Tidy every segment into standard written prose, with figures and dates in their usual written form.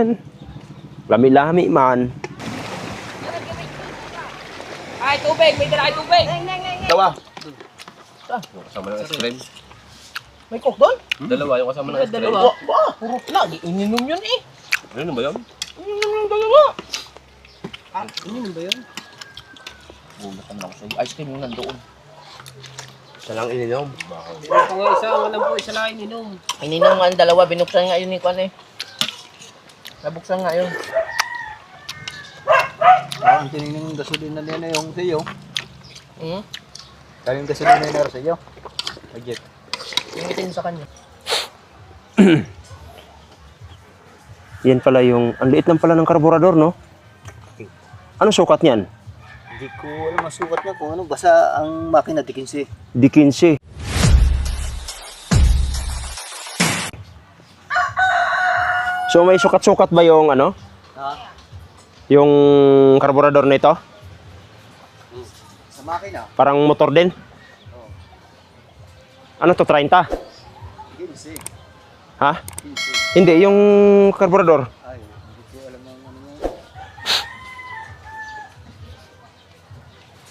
yan. Lami-lami man. Ay, tubig! May dala ay tubig! Dalawa. Kasama ng ice cream. May coke doon? Dalawa yung kasama ng ice cream. Dalawa? Puro lagi. Ininom yun eh. Ano ba yun? Ininom yung dalawa. Ah, ininom ba yun? Bumatan lang sa'yo. Ice cream yung nandoon. Isa lang ininom. Ito nga isa, walang po isa lang ininom. Ininom nga ang dalawa, binuksan nga yun ni Kwan eh. Nabuksan nga yun. Ang tinignan yung gasolina na yung sa'yo. Hmm? Kaya yung gasolina na yung sa'yo. Agit. Yung itin sa kanya. Yan pala yung, ang liit lang pala ng karburador, no? Anong sukat niyan? Hindi ko alam ang sukat niya kung ano. Basta ang makina di 15. Di 15. So may sukat-sukat ba yung ano? Ha? Yung karburador na ito? Sa makina? Parang motor din? Ano to, 30? 15. Ha? 15. Hindi, yung karburador. Ay, hindi ko alam ang ano niya.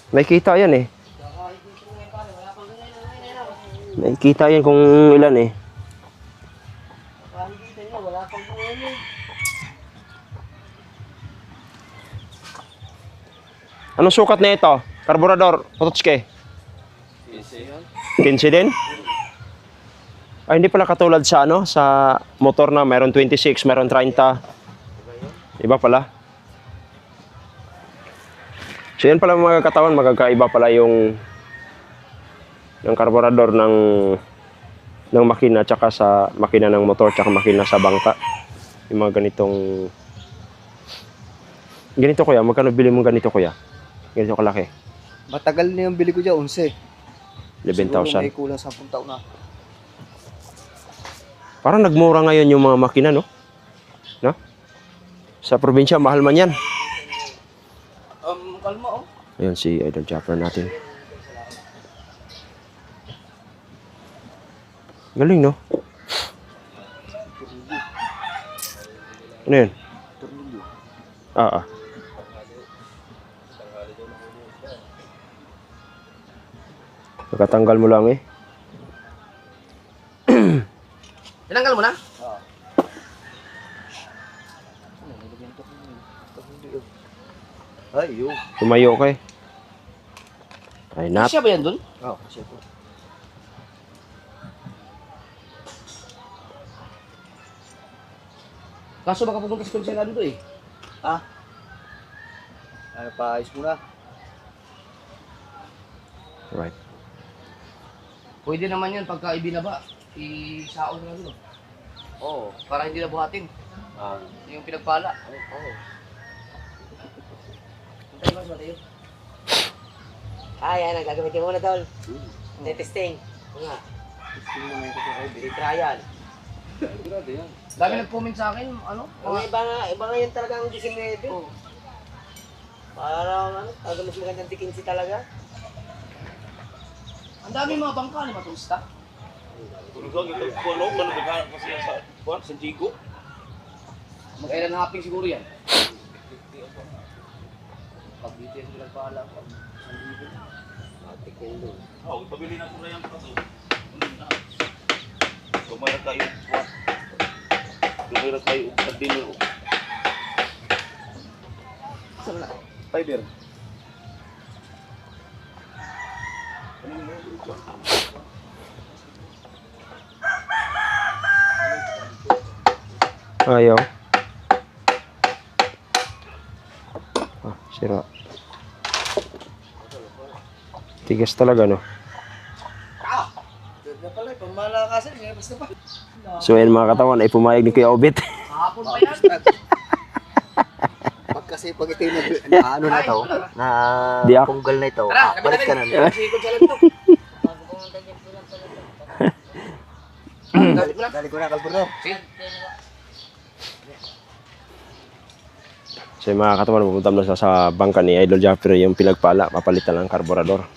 May kita yan eh. May kita yan kung ilan eh. Anong sukat na ito? Karburador, Pototske? 15 din? Ay, hindi pala katulad sa ano, sa motor na mayroon 26, mayroon 30. Iba pala. So yan pala mga katawan, magkakaiba pala yung karburador ng makina tsaka sa makina ng motor tsaka makina sa bangka. Yung mga ganito kuya, magkano bili mong ganito kuya? Ganito kalaki? Matagal na yung bili ko dyan, 11. Siguro 11,000. may kulang 10 taon na. Parang nagmura ngayon yung mga makina, no? No? Sa probinsya, mahal man yan. Kalma oh. Ayan si Idol Chopper natin. Galing, no? Ano yun? Ah. Nakatanggal mo lang eh. Tinanggal mo na? Ay, yun. Tumayo ka eh. Ay, nat. Siya ba yan dun? Oh, siya po. Kaso baka pumunta sa konsyelado to eh. Ah? Ano pa, ayos muna? Right. Pwede naman yan pagka ibinaba. Isaon na dun. Oo, para hindi na buhatin. Yung pinagpala. Oo. Hintay mas Mateo. Yan ang gagamitin mo na tol. Testing. Nga. Testing mo na yung kasi Trial. Grabe yan. Dami nag-comment sa akin, ano? Ang iba nga yun talaga ang 19. Oh. Parang ano, talaga mas magandang tikinsi talaga. Ang dami mga bangka ni matong stock. Mag-island hopping siguro yan. Pag dito yung pinagpala ko. Pabili na ko na yung paso. Tumira tayo. Tumira tayo sa dinner. Saan na? Fiber. Ayaw. Sira. Tigas talaga, no? Ganda pala, pamalakasan niya. Basta pa. So, yan mga katawan, ay pumayag ni Kuya Obit. Hapon pa yan. Kasi pag ito yung ano na to, na Diak. punggal na ito, Tara, kami balik ka na. Kasi konsyelado to. Dali ko na, Kalburno. So, yung mga katawan, pupunta na sa bangka ni Idol Jaffer yung pinagpala, papalitan ng karburador.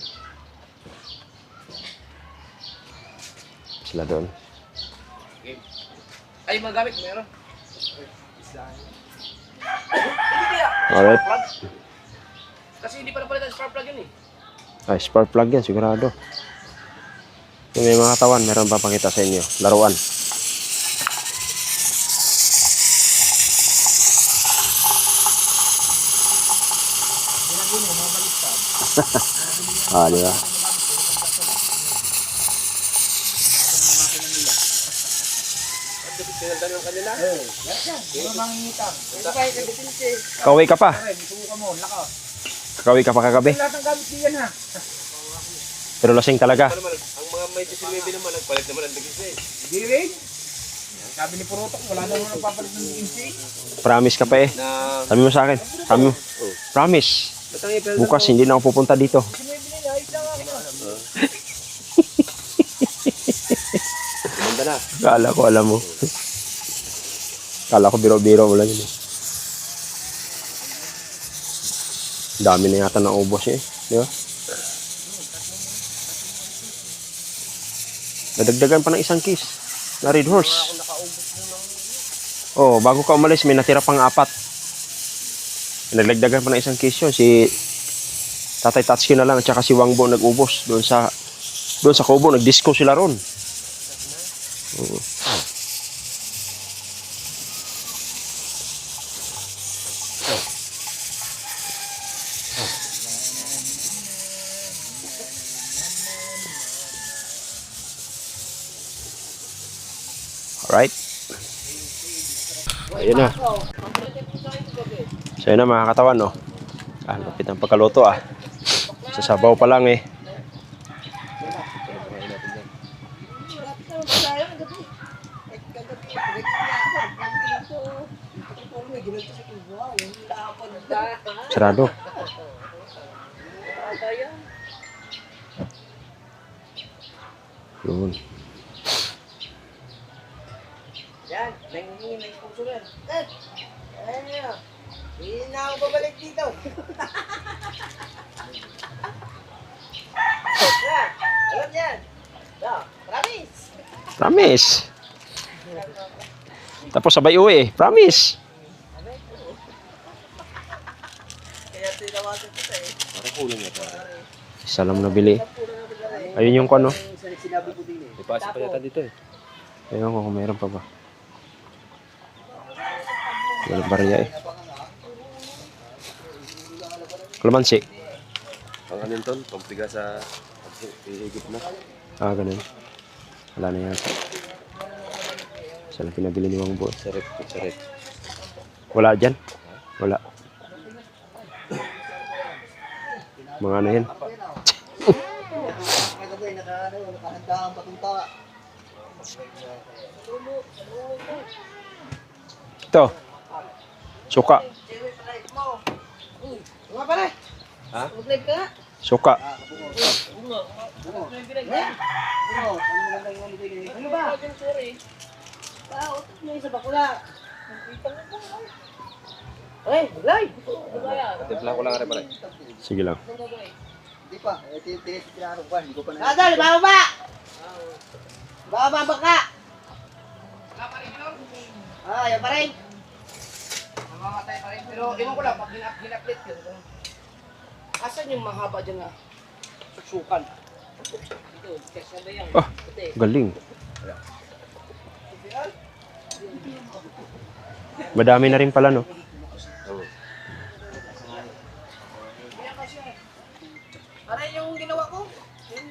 Sila doon. Ay, magamit, meron. Hindi kaya. Alright. Plug. Kasi hindi pa napalitan spark plug yun eh. Ay, spark plug yan, sigurado. Yung may mga katawan, meron pa pakita sa inyo. Laruan. Ah, di ba? Kawi ka pa. Kawi ka pa kagabi. Pero lasing talaga. Ang mga may 19 naman, nagpalit naman ang digis eh. Hindi rin. Sabi ni Purotok, wala na naman nagpapalit ng DMC. Promise ka pa eh. Na, Sabi mo sa akin. Sabi mo. Promise. Bukas hindi na ako pupunta dito. manda na. Kala ko alam mo. Kala ko biro-biro mo lang yun eh. Dami na yata na ubos eh. Di ba? Nadagdagan pa ng isang case na Red Horse. Oh, bago ka umalis, may natira pang 4. Nagdagdagan pa ng isang case yun. Si Tatay Tatsuki na lang at saka si Wangbo nag-ubos doon sa Kubo. Nag-disco sila ron. Oo. Alright. Ayun na. So yun na mga katawan, no? Ah, lapit ang pagkaluto ah. Sasabaw pa lang eh. Sarado. Yun. Yan, nangingi na yung puso rin. Ayan nyo. Hindi na ako babalik dito. Yan, alam yan. Promise. Promise. Tapos sabay uwi eh. Promise. Kaya tinawasan ko eh. Parang kulang na ito. Isa lang nabili. Ayun yung ano. Sinabi ko din eh. May pasi pa yata dito eh. Ayun ko kung meron pa ba. Walang barya eh. Kalamansi. Ang ano yun, pagpiga sa ihigit na. Ah, ganun. Wala na yan. Isa lang pinabili ni Wang Bo. Sarap, sarap. Wala dyan. Wala. Mga ano yan. Kagabi, nakahanda ang patunta. Ito. Suka. Mga pala. Ha? Mag-live ka nga. Suka. Ano ba? May isa bakula. Ay, live! Timpla ko lang rin pala. Sige lang. Hindi pa. Tinarong ko. Hindi ko pa na. Adol, bababa! Bababa ka! Ah, yan pa rin. Namamatay pa rin. Pero ewan ko lang, pag hinaplit yun. Asan yung mahaba dyan na susukan? Ah, galing. Madami na rin pala, no? Aray yung ginawa ko.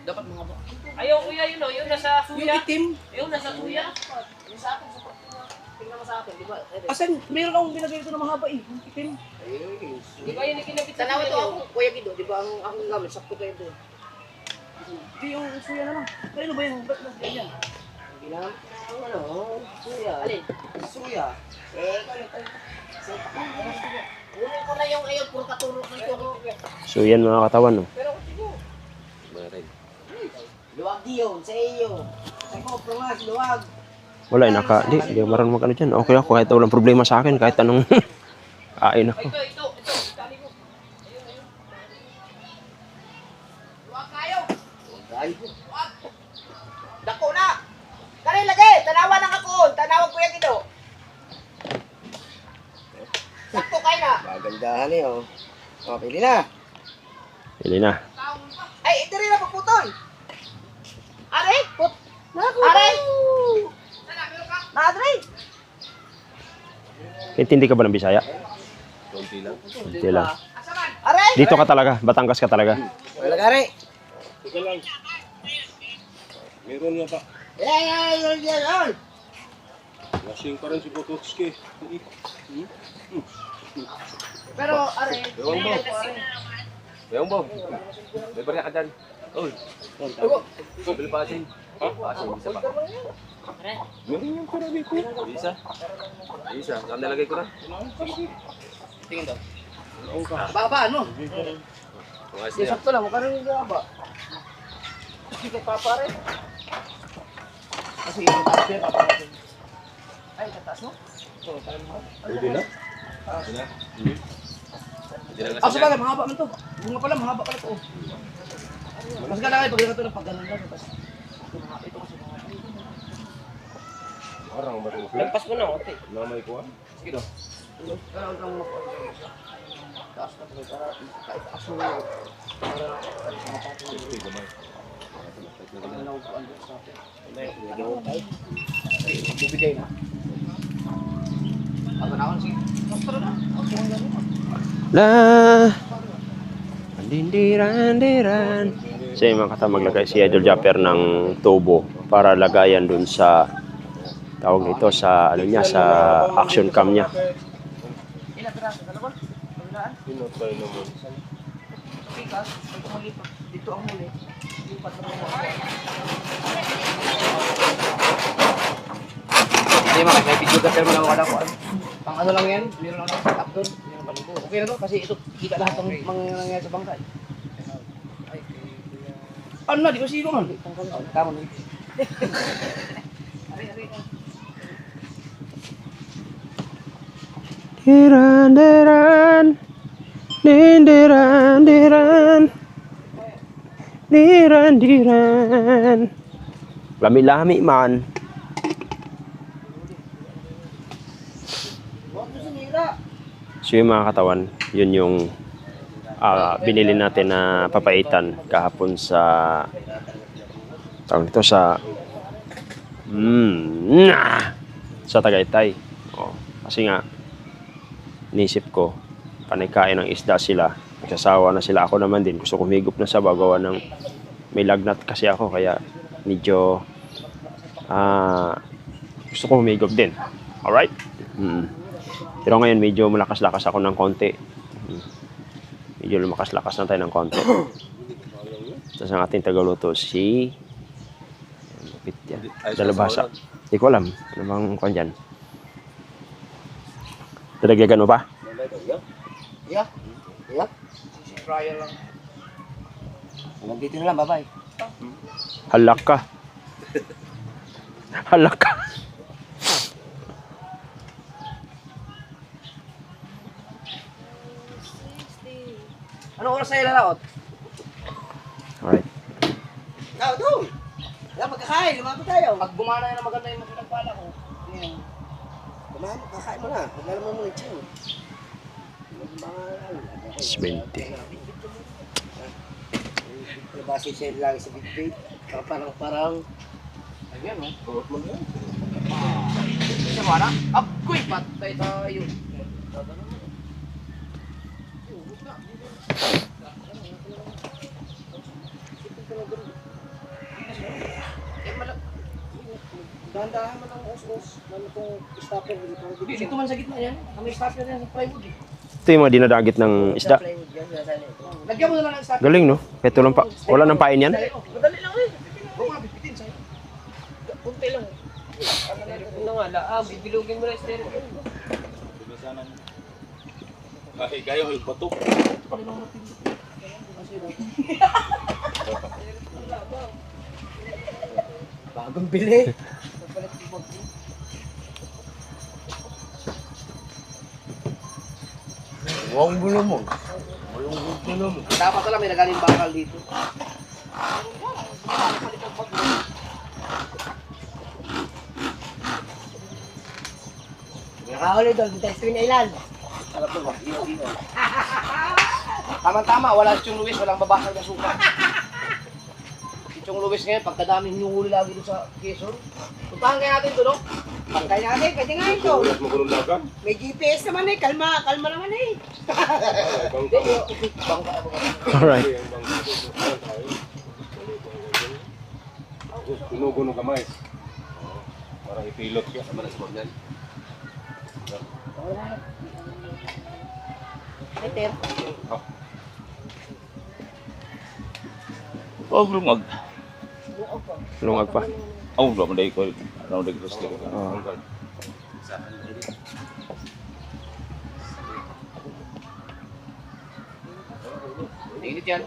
Dapat mahaba. Ayaw kuya yun o, yun nasa Yung suya. itim. Yung nasa suya. Yung sa akin, tingnan mo sa akin, di ba? Asan, meron akong binagay ito na mahaba eh. Yung itim. Di ba yun ikinabit sa Tanawa suya ito yun? ako, Kuya Guido, di ba ang akong gamit, sakto kayo doon. Hindi yung suya na lang. Kaya ba yung ba't mas ganyan? Ginamit ang ano, suya. Alin? Suya. Kunin ko na yung ayaw, puro katulog ng turo. So yan mga katawan, no? Pero sige. Maray. Luwag yun, sa iyo. Sa ko, promas, luwag. Wala, hindi ako marunong mag-ano dyan. Okay ako, kahit walang problema sa akin, kahit anong kain ako. Ito. Tali mo. Luwag kayo. Ay, Dako na. Dali lagi, tanawa ng ako. Tanawa Kuya Guido. Sakto kayo na. Magandahan eh, oh. O, pili na. Pili na. Ay, ito rin na pagputol. Are, put. Are. Nadre. Intindi ka ba ng Bisaya? Konti lang. Hindi lang. Are. Dito ka talaga, Batangas ka talaga. Wala ka, are. Ika lang. Meron nga pa. Yan. Lasing pa rin si Bototski. Pero, are. Ewan mo. Ewan mo. May bariya ka dyan. Uy. Bili pa asin. Asin, isa pa. Meron yung karami ko. Isa. Isa. Saan nalagay ko na? Tingin daw. Baba, ano? Mga asin na yan. Sakto lang, mukha rin yung baba. Sige, papa rin. Kasi yung taas yan, papa rin. Ay, tataas mo? Pwede na? Pwede na? Pwede na Ah, kasi sabagay, mahaba man to. Bunga pala, mahaba pala to. Mas ganda kayo, pag ito ng pagganon lang. Tapos, ito kasi mahaba. Parang matulog. Lampas mo na, ote. Namay ko ah. Sige daw. Pero huwag kang taas na pala, para kahit taas mo yun. Para mapatong yun. Para na huwag ko andun sa atin. Bibigay na. Ako na ako, sige. Tara na. Ako ang gano'n. La dindiran. So yung mga kata maglagay si Idol Japper ng tubo para lagayan dun sa tawag nito sa ano niya sa action cam niya. Ilan piraso? Dalawa? Pabilaan? Pinatay naman. Pikas, ito malipat. Dito ang huli. Lipat na mga. Hindi mga, may video ka pero mga kada ko. Pang ano lang yan, meron lang set up doon. Meron pa lang po. Okay na to kasi ito, kita lahat ng mga nangyayari sa bangkay. Ano na, di ko sino man. Tama na. Ari. Diran. Lami-lami man. So yung mga katawan, yun yung binili natin na papaitan kahapon sa tawag nito sa sa Tagaytay. Oh, kasi nga nisip ko panikain ng isda sila, nagsasawa na sila, ako naman din gusto ko humigop na sa bagawa ng may lagnat kasi ako kaya medyo gusto ko humigop din. Alright? Pero ngayon medyo malakas-lakas ako ng konti. Medyo lumakas-lakas na tayo ng konti. Tapos ang ating tagaluto si lupit yan. Dalabasa. Hindi ko alam. Ano bang kwan dyan? Dadagyagan mo pa? Yeah. Trial lang. Hanggang dito na lang, bye-bye. Halak ka. Halak ka. Ano oras sa'yo lalaot? Alright. Ikaw, doon. Wala magkakain. Lumapit tayo. Pag gumana yun na maganda yung pinagpala ko. Yan. Lumapit, kakain mo na. Paglalam mo muna yung chin. 20. Labasi siya lang sa big-big. Parang. Ayan, no? Siya ba na? Ako'y patay tayo. Dahan-dahan mo ng os-os. Lalo itong stopper. Dito man sa gitna yan. Kami start na yan sa plywood eh. Ito yung mga dinadagit ng isda. Lagyan mo na lang ang start. Galing, no? Ito lang pa. Wala nang pain yan? Madali lang eh. Huwag mo na bitin sa'yo. Kunti lang. Ano nga, bibilugin mo na yung stereo. Ay, kayo yung batok. Bagong bili. Huwag bulo mo. Dapat lang may nagaling bakal dito. Nakahuli doon. Dito sa Twin Island. Sarap to, iyo. Tama-tama, wala si Chong Luis, walang babasag na suka. Si Chong Luis ngayon, pagkadaming hinuhuli lagi doon sa Quezon. Puntahan kaya natin doon, no? Pagkay natin, pwede nga ito. Ulas mo gulong dagat. May GPS naman eh, kalma naman eh. Alright. Tinugo ng kamay. Parang ipilot siya. Sama na sa yan. Peter. Oh, lumag. Lungag pa. Oh, lumag day ko. Ano day ko gusto ko. Init yan.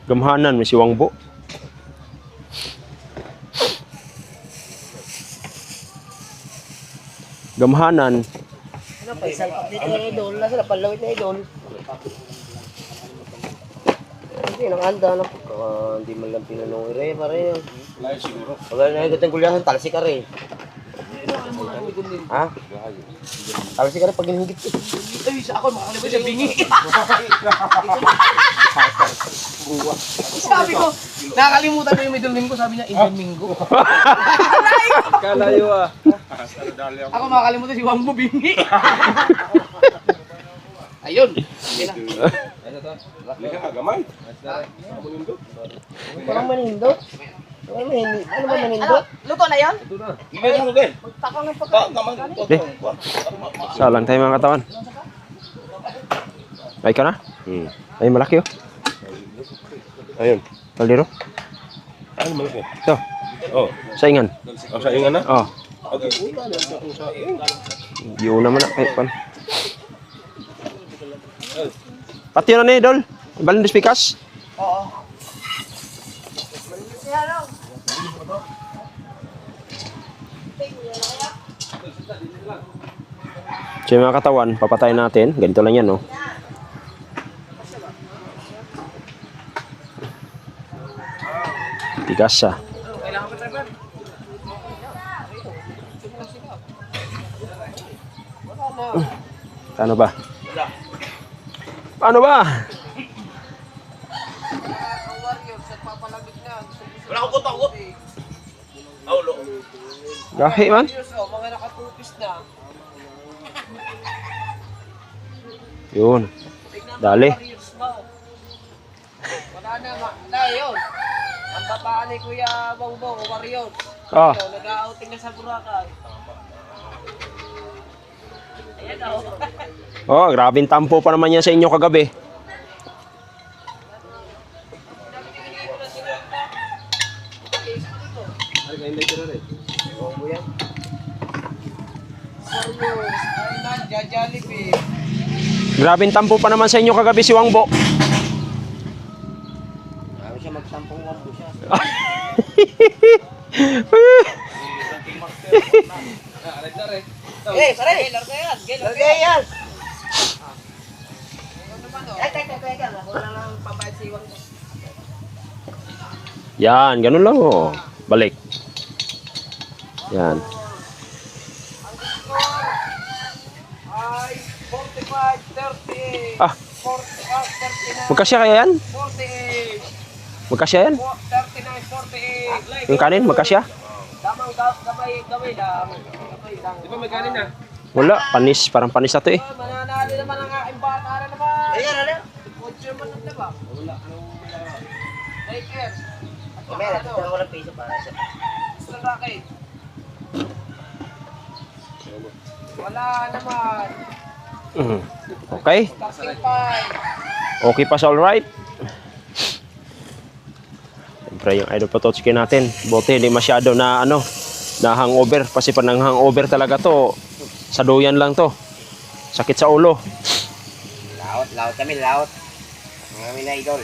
Gamhanan, may si Wangbo. Gamhanan. Ano pa, isalpak dito na idol. Nasa napalawit na idol. Hindi, nakahanda na po. Hindi man lang pinanong ire, pare. Lahat siguro. Pagka na yung gulyahan, talsi ka rin. Ha? Talsi ka rin pag hinigit. Ay, sa ako, makakalimutan siya bingi. Sabi ko, nakakalimutan ko yung middle name ko, sabi niya, Indian Mingo. Kalayo ah. Ako makakalimutan si Wangbo bingi. Ayun. Yun na. Lihat gamay. Parang manindot. Ano ba manindot? Luto na yan? Takang ng pagkain. Di. Salang tayo mga katawan. Ay ka na? Ay malaki oh. Ayun. Kaldero. Ano malaki? So, Oh. saingan. Ang saingan na? Oh. Okay. Yun naman na. Ay, pan. Pati yun na ni, Dol. Balin di spikas. Oo. So yung mga katawan, papatayin natin. Ganito lang yan, no? Tigas siya. Paano ba? Paano ba? Wala ko kutakot. Aulo. Gahi man. Oh, mga nakatupis na. Yun. Dali. Wala na, na yun. Ang bataan ni Kuya Bongbong, Warriors. Ah. Nag-outing na sa Boracay. Ayan o. Oh, grabing tampo pa naman yan sa inyo kagabi. Warriors, Island, Jollibee. Grabing tampo pa naman sa inyo kagabi si Wangbo. Ayaw siya magsampung wambo siya. Eh, pare! Larga yan! Ay, wala lang pambayad si Iwan. Yan, ganun lang oh. Balik. Yan. Ay, 45, 30. Ah, 39, magkasya kaya yan? 48. Magkasya yan? 39, 48. Yung kanin, magkasya? Damang gamay lang. Di ba may kanin na? Wala, panis. Parang panis na to eh. Mananalo naman ang aking bata na naman. Ayan, ano? Coach man na ba? Wala. Lakers. Kamera, ito walang piso para sa... Sa racket. Wala naman. Okay. Starting five. Okay pa sa alright. Siyempre yung idol Pototski natin. Buti hindi masyado na ano, na hangover. Kasi pa nang hangover talaga to. Sa duyan lang to. Sakit sa ulo. Laot kami, laot. Mga mina idol.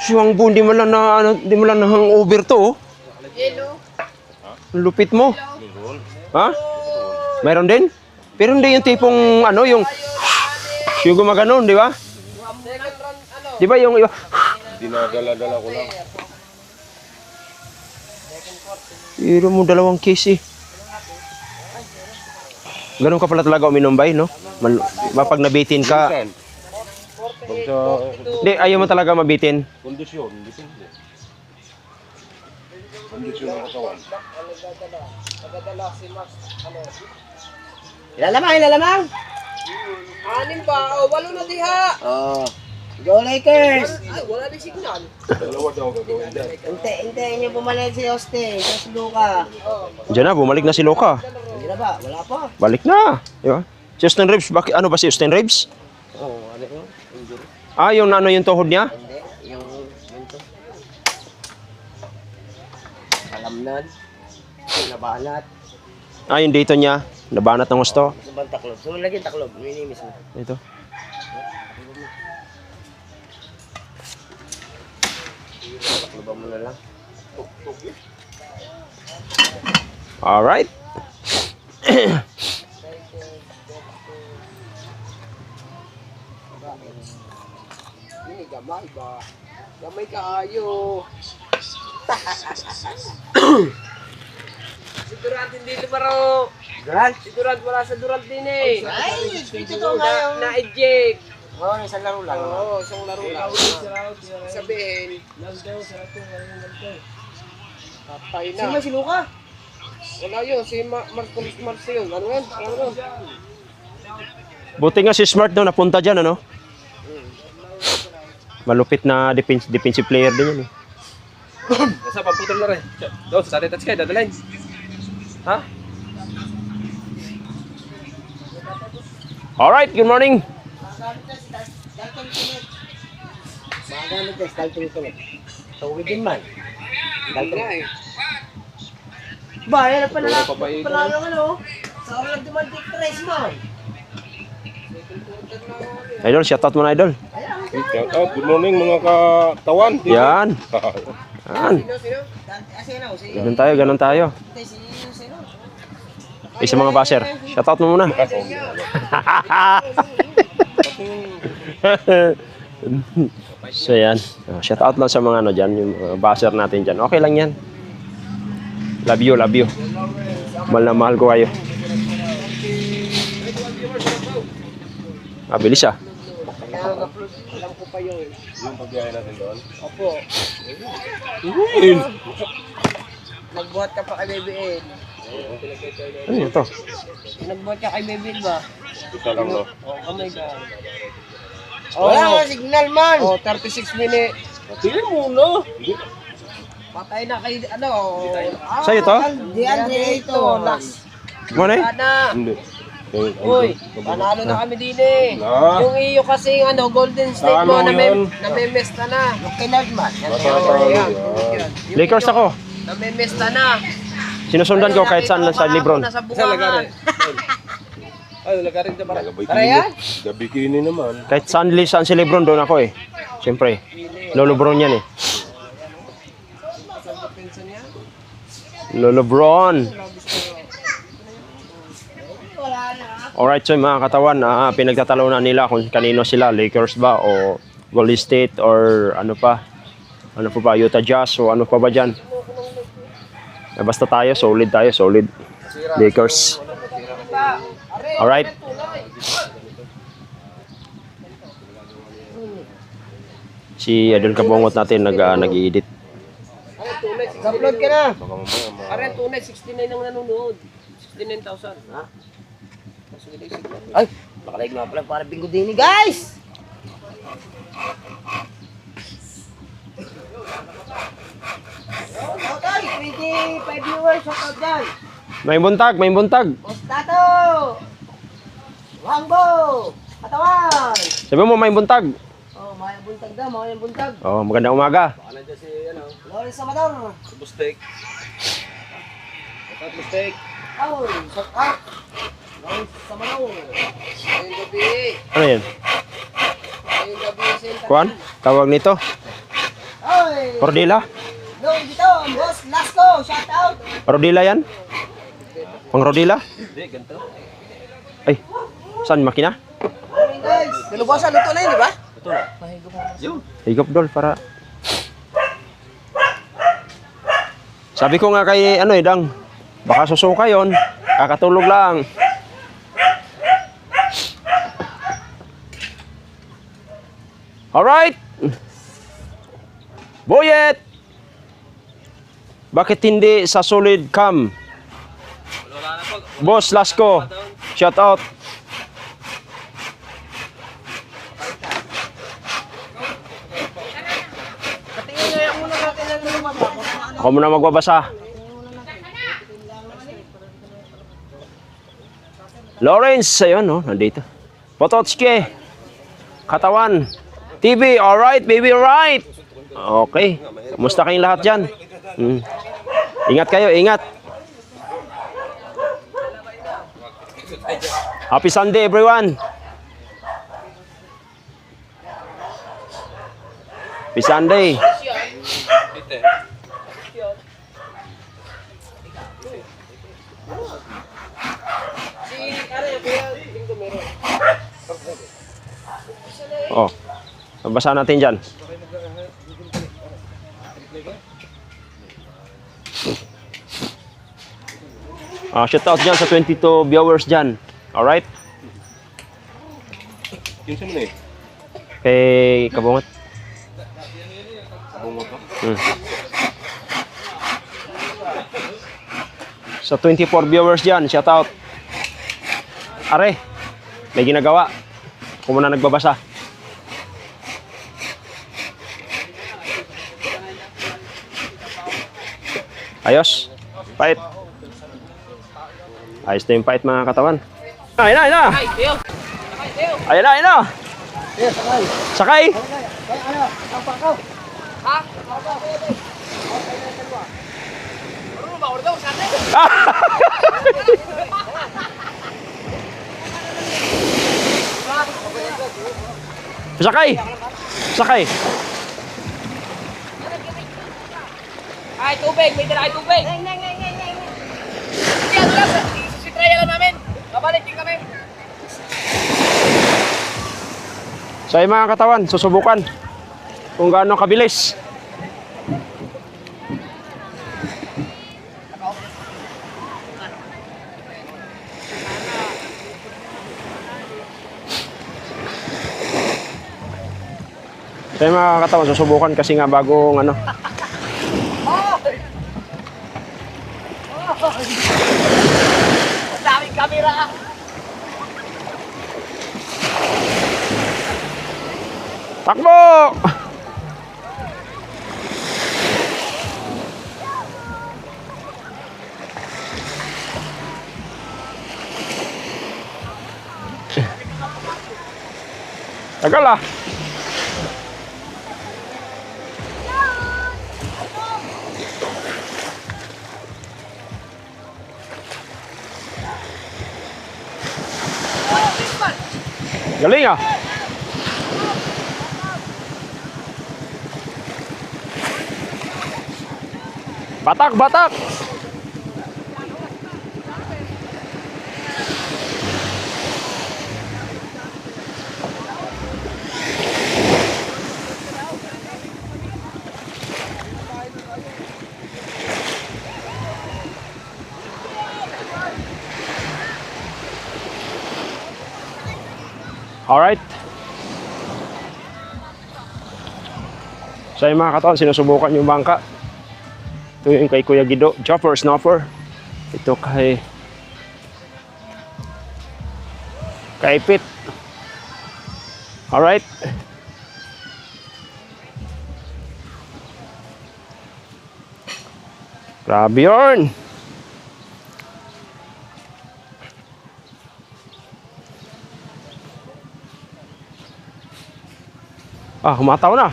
Si Wangbo, hindi mo lang na, ano, hindi mo lang na hangover to. Oh. Ang lupit mo. Ha? Mayroon din? Pero hindi yung tipong, ano, yung gumaganon, di ba? Di ba yung iba? Dinadala-dala ko lang. Pero mo dalawang case eh. Ganun ka pala talaga uminom bay, no? Mapag nabitin ka, Pag sa di, ayaw mo talaga mabitin. kondisyon, depende. Kondisyon ng katawan. Ilalamang. Anim ba? O, 8 na diha. Oh. Go Lakers! Ay, wala din signal. Dalawa daw gagawin dyan. Hintayin niyo bumalik si Austin, si Luka. Diyan na, bumalik na si Loka. Hindi na ba? Wala pa. Balik na. Di ba? Si Austin Reeves, ano ba si Austin Reeves? Oo, ano yun? Ah, yung ano yung tuhod niya? Hindi, yung to. Kalamnan. Nabanat. Ah, yung dito niya. Nabanat ng gusto. Sa bang taklob? So, lagyan taklob. Minimis mo. Ito. Takloban mo na lang. Alright. Ini gamay ba? Gamay kaayo. Si Durant hindi lumaro. Durant? Si Durant wala sa Durant din eh. Ay, dito to nga yung... Na-eject. Oo, isang laro lang. Oo, isang laro lang. Sabihin. Patay na. Sino si Luka? Wala yun, si Marcos Marce yun. Ano yun? Ano yun? Buti nga si Smart daw napunta dyan, ano? Malupit na defensive player din yan eh. Nasa pagputol na rin. Doon, sa atin touch kayo, dadalhin. Ha? Alright, good morning. Magamit na, Dalton Connect. So, within man. Dalton na eh. Ba, yan ang panalo. Papayin ko. Panalo ano? Sa oras dumantik tres man. Idol, shoutout mo na, Idol. Shout out, good morning mga katawan. Yan. Yan. Sino? Asino, si... Ganun tayo. Sino? Isa mga baser. Shoutout mo muna. So yan. Shoutout lang sa mga ano dyan, yung mga baser natin dyan. Okay lang yan. Love you, love you. Mahal na mahal ko kayo. Ah, bilis ah. Alam ko pa yun. Yung pagbiyahe natin doon. Opo. Nagbuhat ka pa kay BBN. Ano yun to? Nagbuhat ka kay BBN ba? Isa lang no. Oh my God. Wala nga signal man. Oh, 36 minutes. Tingin muna. Patay na kay ano. Sa'yo to? Di Andre ito. Last. Mo na eh? Na. Hindi. Uy, panalo na kami din eh. Na. Yung iyo kasi ano, Golden State mo Ano yun? namemesta na. Yung kinard man. Matatalo Yan. yan. Yung Lakers iyo, ako. Namemesta na. Sinusundan ko kahit saan lang sa Lebron. Nasa Isa lagarin. bungangan. Ay, lagarin ka para. Para yan? Gabikini naman. Kahit saan si Lebron, doon ako eh. Siyempre. Lolo Bron yan eh. Lolo Bron. Alright, so mga katawan, pinagtatalunan nila kung kanino sila, Lakers ba o Golden State or ano pa ba, Utah Jazz o ano pa ba dyan. Basta tayo, solid. Lakers. Alright. Si Idol Kabungot natin nag-i-edit. Upload ka na. Baka mamaya Pare, tunay, 69 ang nanonood. 69,000. Ha? Ay, nakalig nga pala para bingo din guys. Okay, 25 viewers, shout out dyan. May buntag. Postato! Wangbo! Katawan! Sabi mo may buntag. Oh, mayang buntag daw, mayang buntag. Oh, magandang umaga. nandiyan si ano, Lawrence Amador. si Bustek. Ito Bustek. Oh, shout out. Lawrence Amador. Ngayong gabi. Ano yan? Ngayong gabi sa internet. Kuan? Tawag nito? Oy! Cordila? Long dito, boss Lasco, shout out. Rodila yan? Pang Rodila? Hindi, ganito. Ay, saan makina? Morning guys. Nilubasan, luto na yun, di ba? Ito na. Mahigop mo. Yun. Higop dol para. Sabi ko nga kay ano Dang, baka susuka yon, kakatulog lang. Alright. Boyet. Bakit hindi sa solid cam? Boss Lasco, shout out. Ako muna magbabasa. Lawrence, ayun, no, nandito. Pototske, Katawan, TV, alright, baby, alright. Okay, kumusta kayong lahat dyan? Ingat kayo, ingat. Happy Sunday, everyone. Happy Sunday. Oh, basa natin dyan. Shout out dyan sa 22 viewers dyan. Alright? Yun siya mo na eh. Kay Kabungot. Bungot ko. Sa 24 viewers dyan, shout out. Are, may ginagawa. Ako muna nagbabasa. Ayos. Fight. Ayos na yung fight mga katawan. Ayun na, ayun na. Ay, Teo. Ay, Teo. Ayun na, ayun na. Sakay. Ha? Ano ba? Ordo, sana. Sakay. Sakay. Ay, tubig. May dala ay tubig. Hindi, ano lang. Isi-try lang namin. Babalik din kami. So yung mga katawan, susubukan kung gaano kabilis. So yung mga katawan, susubukan kasi nga bagong ano. Ang daming kamera. Takbo! Tagal ah. Galing ah. Batak, batak. Alright. So yung mga katawan, sinusubukan yung bangka. Ito yung kay Kuya Gido, Jopper Snuffer. Ito kay Pit. Alright. Grabe yun. Humataw na.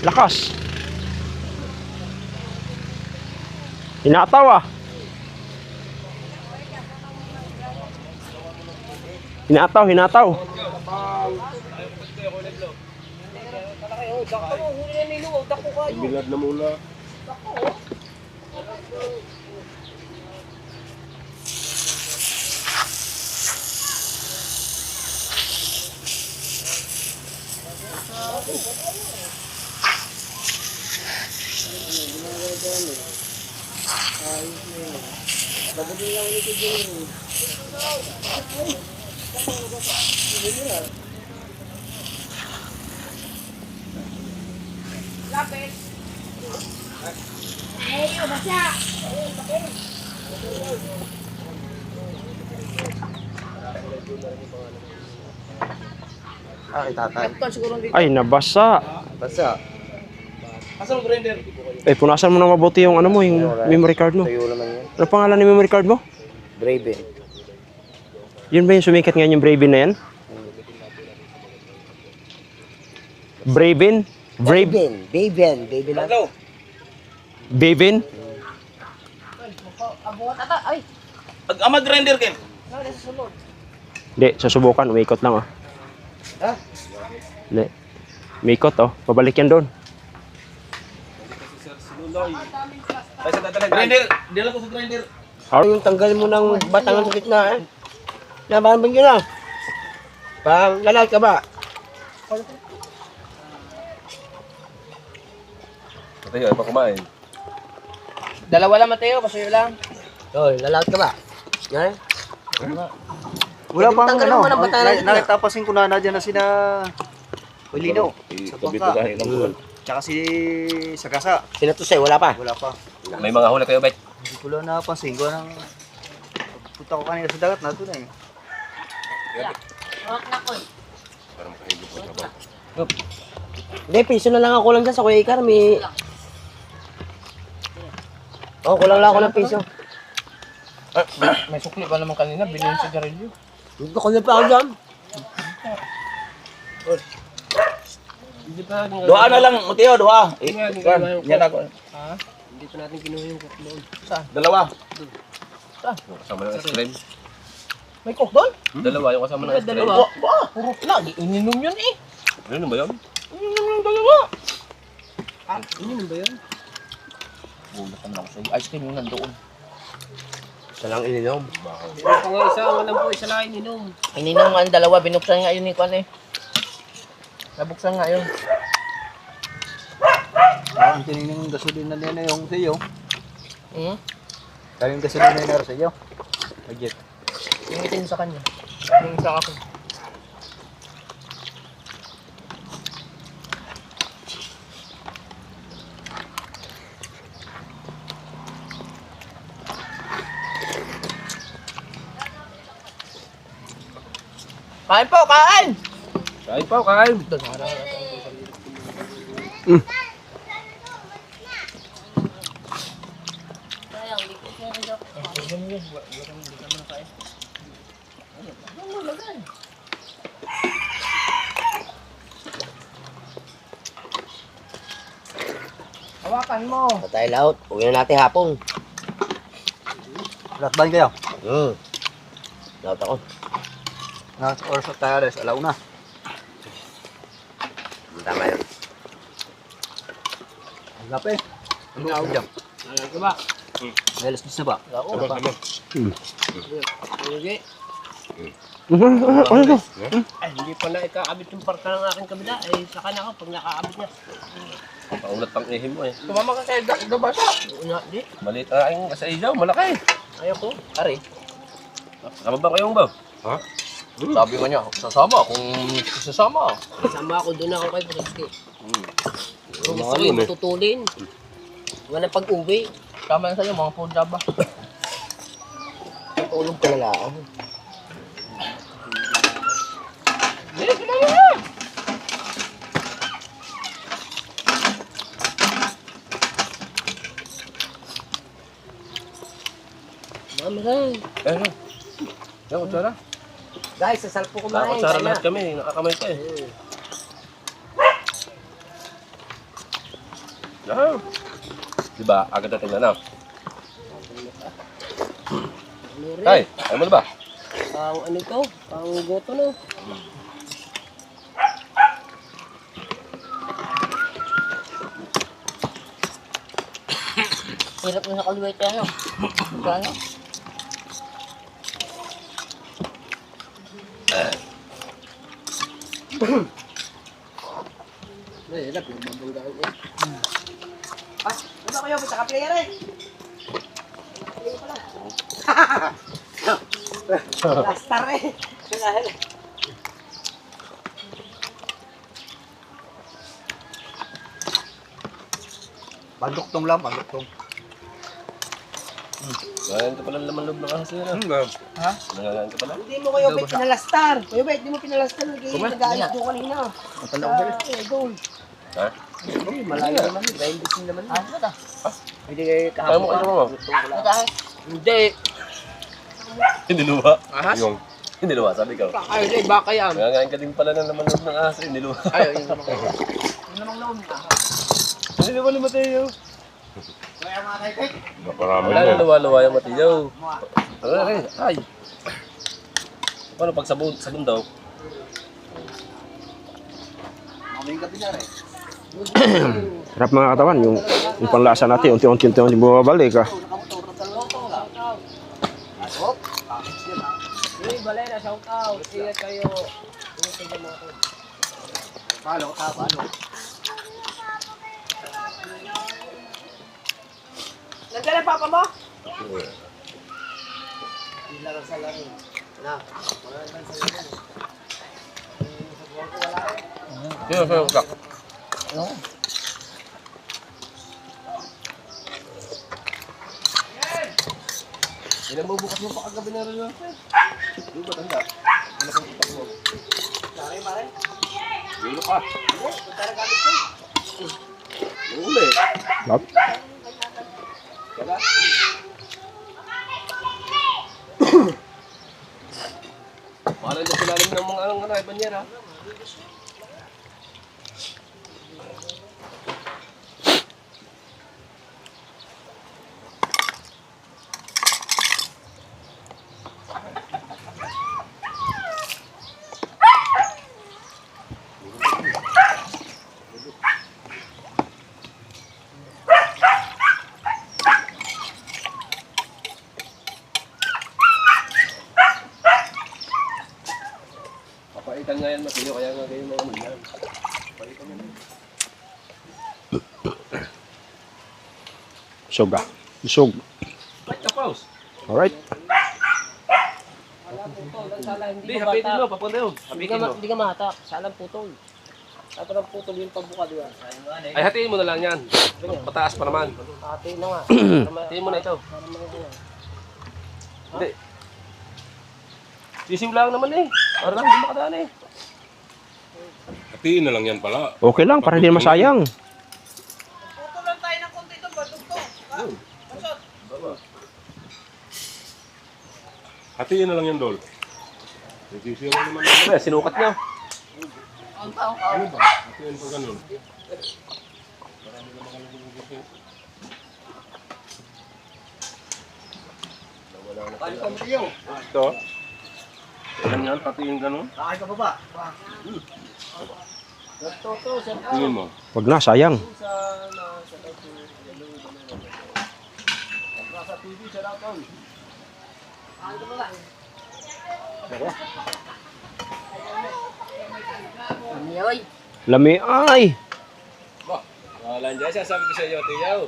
Lakas. Hinataw ah. Hinataw. Bilad na muna. Itatay. Laptop siguro dito. Ay, nabasa. Basta. Asan ang grinder? Eh, punasan mo na mabuti yung ano mo, yung memory card mo. Tayo naman yun. Ano pangalan ni memory card mo? Braven. Yun ba yung sumikat ngayon yung Braven na yan? Braven? Braven. Braven na. Hello. Braven? Abuhat ata. Ay, Mag grinder ken. nasa sulod. Hindi, susubukan. Umikot lang, oh. Ha? Hindi. Umikot, oh. Pabalik yan doon. Ay, sa dadalhin. Grinder. Dila ko sa grinder. Yung tanggal mo ng batangan sa gitna eh. Nabahan ba yun na? Parang lalaki ka ba? Tayo, ay pa kumain. Dalawa lang, Mateo. Pasuyo lang. Oy, lalaki ka ba? Yan. Wala pang Tanggalin mo ng batangan. nakitapasin ko na dyan na sina Ulino. Kabit-bitahin lang ko. Tsaka si Sagasa. Sinatusay, wala pa. Wala pa. May mga huli kayo, Bet. Hindi ko lang napansin. Gawa ng punta ko kanina sa dagat na ito na eh. Hindi, piso na lang ako lang dyan sa Kuya Ikar. Kulang lang ako ng piso. May sukli pa naman kanina. Bilhin si Garillo. Hindi ko na pa ako dyan. Doa na lang, Mateo, doa. Yan ako. Ha? Hindi pa natin kinuha yung cook doon. Dalawa. Kasama ng ice cream. May cook doon? Dalawa yung kasama ng ice cream. Dalawa. Puro lagi. Ininom yun eh. Ano ba yun? Ininom yung dalawa. Ah, ininom ba yun? Bulat naman ako sa'yo. Ice cream yung nandoon. Isa lang ininom. Ito nga isa. Walang po isa lang ininom. Ininom nga ang dalawa. Binuksan nga yun ni Kwan eh. Nabuksan nga yun. Ang tinignan yung gasolina na yung sa iyo. Hmm? Kaya yung gasolina na yung sa iyo. Agit. Yung itin sa kanya. Yung isa ako. Kain po, kain! Kain pa, kain. Doon, harang. Hawakan mo. Patay laut. Uwi na natin hapon. Lakban kayo. Laut ako. Nasa oras na tayo alas. Alauna. Tama yun. Ang lape. Ano nga ako dyan? Alam ko ba? Alas 10 na ba? Oo. Ano ba? Sige. Ano to? Ay, hindi pa na ikaabit yung parka ng aking kabila. Ay, saka na ako pag nakaabit niya. Paulat pang ihim mo eh. Tumama ka sa gabasa. Una, di. Maliit ang aking sa ilaw, malaki. Ayoko. Ari. Sama ba kayong ba? Sabi nga niya, sasama kung sasama. Sasama ako doon ako kay Prisky. Kung gusto ko yung matutulin. Wala na pag-uwi. Tama na sa'yo, mga food job ba? Tulog ka na lang. Mama rin. Eh, yan, kutsara. Guys, sasal po kumain. Kutsara lahat kami, nakakamay ka eh. Ah. Diba, agad natin na na. Tay, ayaw mo na ba? Ang ano ito? Ang goto no? Hirap na sa kaluwete ano? Ano? Hirap, nagbabanggaan eh. Ano kayo? Sa kaplayer eh. Lastar eh. Banduktong lang, banduktong. Ngayon ka pala laman loob ng ahas yun. Ha? Nangangaan ka pala. Hindi mo Kuya Bet pinalastar. Kuya Bet, hindi mo pinalastar. Nag-aayos doon kanina. Matanda ko sa'yo. Doon. Ha? Malayo naman. Grindis din naman. Ah, ano ta? Hindi kayo Kaya mo kahapon. ano mo? Nagahas? Hindi. Hindi luwa. Ahas? Yung, hindi luwa, sabi ko. Ay, hindi, baka yan. Nangangaan ka din pala ng laman loob ng ahas. Hindi luwa. Ay, yun naman. Yun naman laon na. Hindi luwa ni Mateo. Kaya mga kay Wala na luwa-luwa yung Mateo. Ay. Paano pag sabon daw? Maming gabi na rin. Sarap mga katawan, yung panglasa natin, unti-unti bumabalik. Uy, balay na, shout out. Ingat kayo. Ingat kayo mga tol. Palo, palo. Nandiyan ang papa mo? Hindi lang sa laro. Na. Wala lang sa laro. Sino sa'yo ka? Ilan mo bukas mo pa kagabi na rin natin? Di ba tanda? Ano kang ipak mo? Pare, pare. Dulo ka. Punta na gamit ko. Uli. Yup. Kaya? Parang na silalim ng mga anong ay banyera. Papaitan nga yan Mateo, kaya nga kayo mga manyan. Papaitan nga yan. Isog ah. Isog. Right ka, Paus. Alright. Salang putol. Ang sala, Hindi, hindi ka hapitin matak. mo, papunta yun. Hapitin mo. Hindi ka matak. Salang putol. Tapos ang putol yung pagbuka, di ba? Ay, hatiin mo na lang yan. Pataas pa naman. Ate na nga. Hatiin mo na ito. Para mga Hindi. Sisiw lang naman eh. Para lang hindi makadaan eh. Hatiin na lang yan pala. Okay lang, para hindi masayang. Puto lang tayo ng konti ito. Badog to. Hatiin na lang yan, Dol. Nagsisiyo na naman. Ano, sinukat niya. Hatiin pa ganun. Ito. Alam yan, hatiin ganun. Nakay ka pa ba? Tingin mo. Wag na, sayang. Yoy. Lami ay. Wala dyan siya, sabi ko sa iyo, Tiyaw.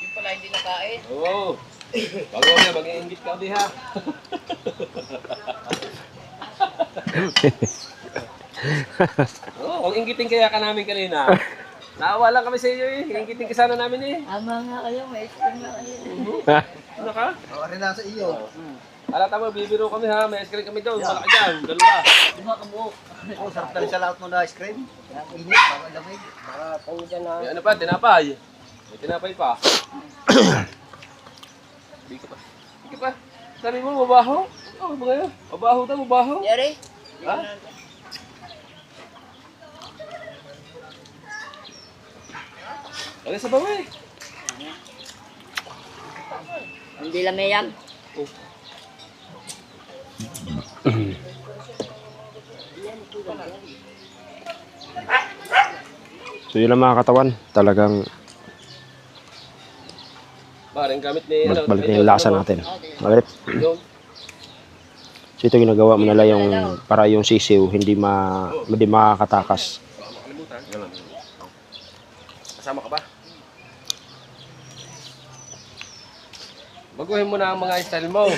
Yung pala hindi nakain. Oo. Bago niya, mag-iingit ka diha. Oo, kung inggitin kaya ka namin kanina. Naawa lang kami sa iyo eh. Inggitin ka sana namin eh. Ama nga kayo, may ice nga kayo. Ano ka? O, rin na sa iyo. Alata mo, bibiro kami ha. May ice cream kami doon. Malaki dyan. Dalawa. Lima ka buhok. Oh, sarap na rin sa lahat mo na ice cream. Init, baka lamig. Baka kung dyan na. May ano pa? Tinapay. May tinapay pa. Bigyan pa. Bigyan pa. Sabi mo, mabaho? Oo, mga yun. Mabaho daw, mabaho. Yari? Ha? Ano sa bawi? Hindi lameyang. So yun lang mga katawan. Talagang Parang gamit ni... balik na yung lasa natin. Alright. Yung... So ito ginagawa mo nila yung para yung sisiw hindi makakatakas. Makalimutan. Kasama ka ba? Baguhin mo na ang mga style mo.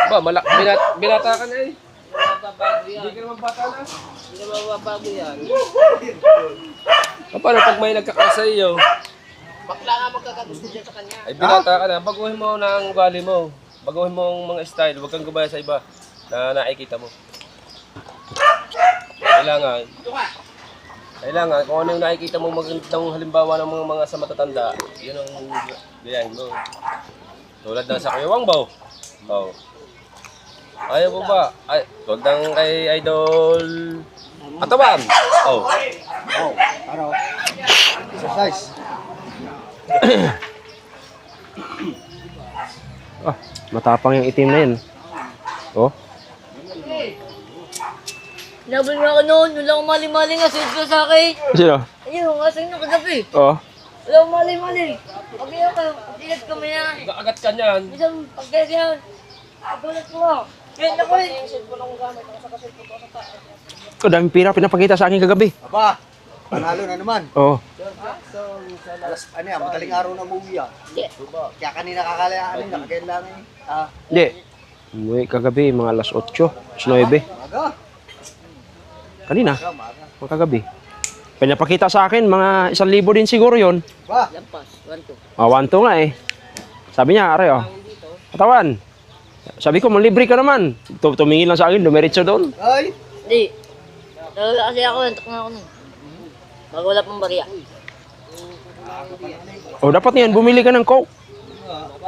Ba, binata ka na eh. Mababago yan. Hindi ka naman bata na. Hindi na mababago yan. Paano pag may nagkakasa iyo? Bakla nga magkakagusto dyan sa kanya. Ay binata ka na, baguhin mo na ang ugali mo. Baguhin mo ang mga style, huwag kang gumaya sa iba na nakikita mo. Kailangan kung ano yung nakikita mo magandang halimbawa ng mga sa matatanda, yun ang gayahin mo. Tulad ng sa Kuya Wangbaw. Oh. Ayaw mo ba? Ay, tulad ng kay Idol Katawan. Oh. Araw. Exercise. Ah, matapang yung itim na yun. Oh. Laban nga ako noon, wala akong mali-mali nga suit ko sa akin. Sino? Ayun, nga sa'yo kagabi. Oh. Wala akong mali-mali. Pag iyan ka, pagkilat ka maya. Agat ka niyan. Isang pagkilat yan. Pagkulat ko nga. Yan ako eh. Oh, daming pira pinapakita sa akin kagabi. Aba, panalo na naman. Oh. Ano yan, madaling araw na umuwi ah. Kaya kanina kailangan Hindi. Umuwi kagabi, mga alas 8, alas 9. Maga. Kanina, Maga. mga kagabi. Pinapakita sa akin, mga 1,000 din siguro yon. Ba, Lampas, 1-2. 1-2 nga eh. Sabi niya, are oh. Katawan. Sabi ko, libre ka naman. Tumingin lang sa akin, dumiretso doon. ay, Hindi. Talaga kasi ako, nantok na ako nun. Bago wala pang bariya. Oh, dapat niyan, bumili ka ng Coke.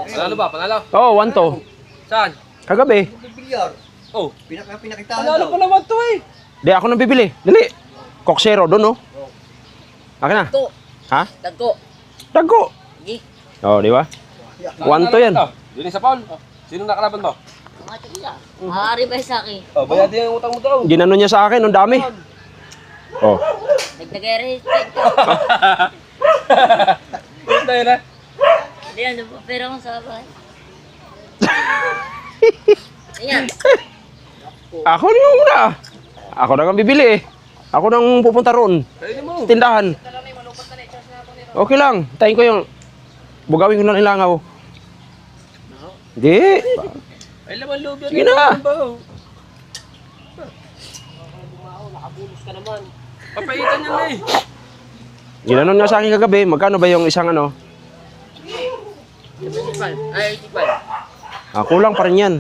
Panalo ba? Panalo? Oh, 1-2. Saan? Kagabi. bilyar. Oh. Pinakitaan Panalo daw. pa naman to eh. Di, ako nang bibili. Dali. Coke Zero doon, oh. Akin na. Tagko. Ha? Tagko. Tagko. Hindi. Oh, di ba? 1-2 yan. Dili sa Paul. Sino nakalaban mo? Mga tagila. Maaari ba sa akin? Oh, bayadin ang utang mo daw. Ginano niya sa akin, ang dami. Oh. Nagtagay-restate ka. Punta yun ah. Hindi, ano ba? Pera mo sa bahay. Ayan. Ako na yung una. Ako na ang bibili eh. Ako nang pupunta roon. Pwede mo. Tindahan. Okay lang. Tayin ko yung... Bugawin ko lang ilangaw. Hindi. Ay laman loob yan. Sige na. Nakabulos ka naman. Papaitan yan eh. Ginanon nga sa akin kagabi. Magkano ba yung isang ano? 75. Ay, 85. Kulang pa rin yan.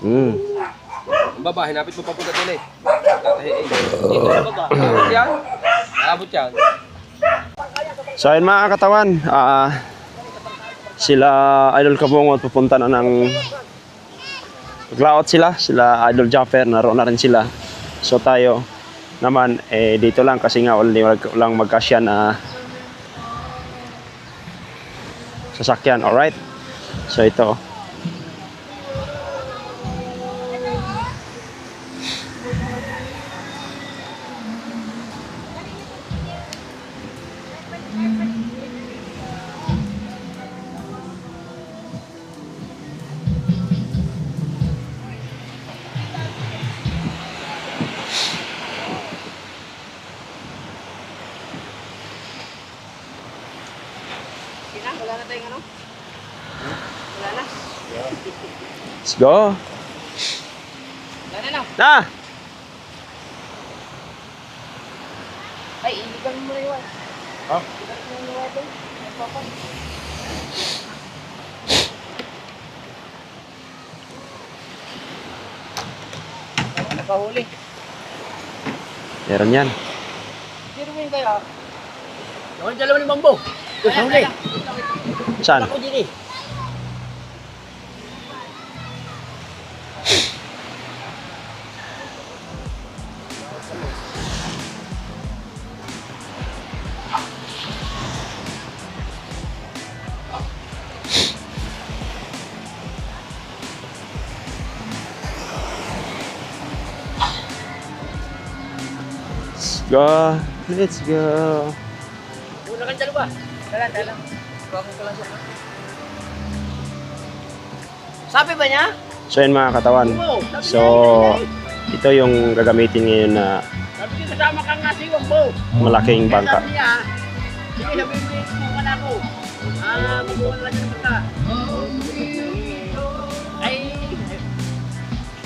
Ang baba, hinapit mo papunta din eh. Tatahiin. Dito sa baba. Abot yan. Abot yan. So ayun mga katawan. Sila Idol Kabungot pupunta na ng... Maglaot sila. Sila Idol Jaffer. Naroon na rin sila. So tayo naman dito lang kasi nga walang magkasya na sasakyan. Alright. So ito. Wala na tayong ano? Wala na. Let's go. Wala na na. Na! Ay, hindi kami maliwan. Ha? Hindi kami maliwan. Nagpapan. Nakahuli. Meron yan. Sino mo yun kaya? Yung dalawa ni Bambo. Nakahuli. Saan? Ako din eh. Let's go. Let's go. Una kang dalawa. Dala. Bakit ko lang siya. Sabi ba niya? So yun mga katawan. So ito yung gagamitin ngayon na Sabi niya kasama kang nasi Bambo. malaking bangka. Sabi niya, sige sabihin mo ka na ako. Bubukan lang siya ng punta. Ay,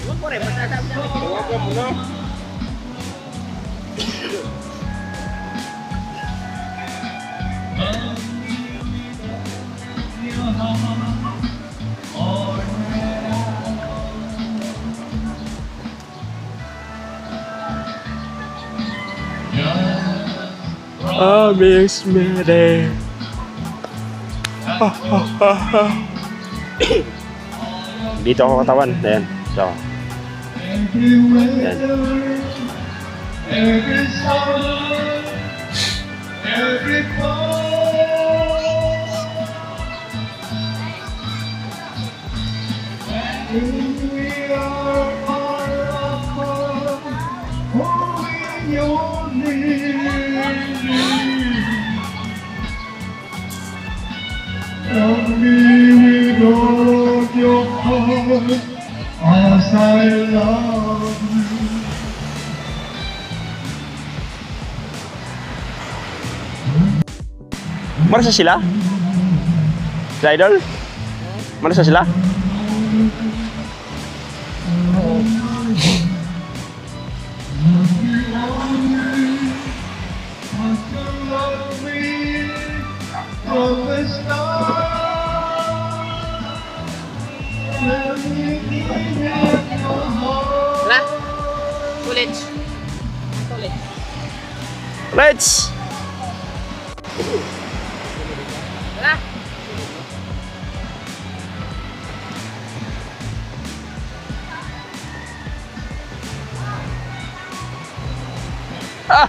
huwag mo rin, masasabi namin. Tawagan mo na. Miss Mede. Dito ako katawan. Ayan. So. Ayan. Marasa sila? Sila idol? Marasa sila? Wala? Ulit. Ulit. Let's! Wala? Ah!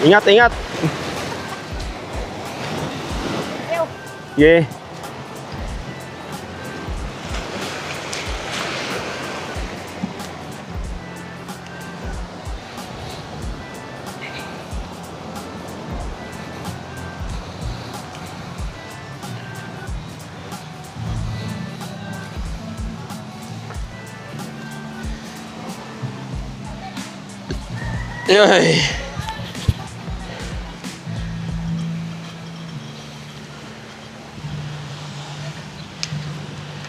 Ingat, ingat. Yeah. Ay.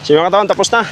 So yung katawan tapos na.